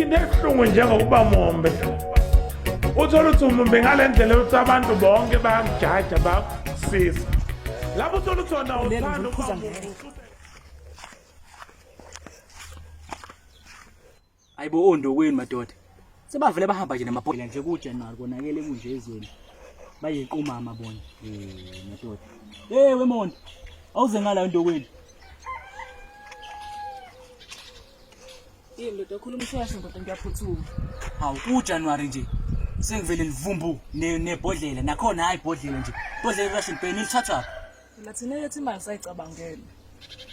ayikho into ebuhlungu njengokuba mombe. Uthola ukuthi umombe ngale ndlela ukuthi abantu bonke bayakujaja bakusisa. Lapho uthola ukuthi wona uthanda ukuba Ayibo ondokweni madoda. Sebavele bahamba nje namabhodlela nje kuJanuary konakele kunje ezweni. Bayiquma amabona. Madoda. Wemonde. Awuze ngala ondokweni. Ndoda okhuluma ishasha ndoda ngiyaphuthuma. Hawu kuJanuary nje. Sengivele livumbu nebhodlela nakhona hayi ibhodlela nje. Ibhodlela Russian pen ilithatha. Lathina yethi imali sayicabangela.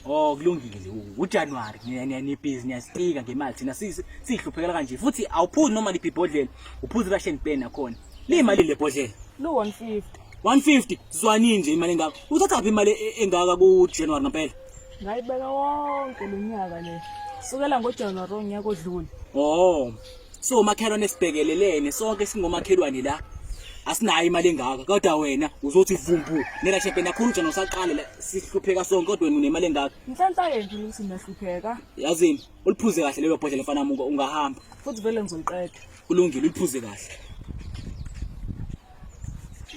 Oh kulungile uJanuary niyibhizi niyastika ngemali thina sihluphekela kanje futhi awuphuzi noma liphi ibhodlela uphuza Russian pen nakhona limali lebhodlela Lo 150 150 sizwani nje imali engaka uthatha phi imali engaka kuJanuary ngempela ngayibeka wonke lonyaka le sukela ngoJanuary onyaka odlule oh so makhelwane esibhekelelene sonke singomakhelwane la asinayo imali engaka kodwa wena uzothi vumbu nela champion yakhulu nje nosaqala la sihlupheka sonke kodwa wena unemali engaka inhlanhla yethu ukuthi niyahlupheka yazini uliphuze kahle lelo bhodlela mfana mungu ungahamba futhi vele ngizoliqeda kulungile uliphuze kahle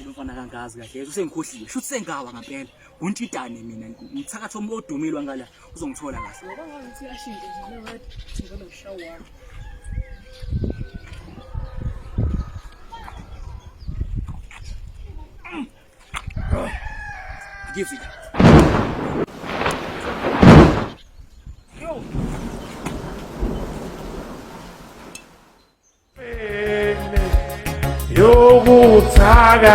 umfana kangazi kahle usengikhohliwe shuthi sengawa ngempela untitane mina ngithakatha omodumile wangala uzongithola kahle ngoba ngathi yashintsha nje ngathi ngalo ushawa give it yokuthakatha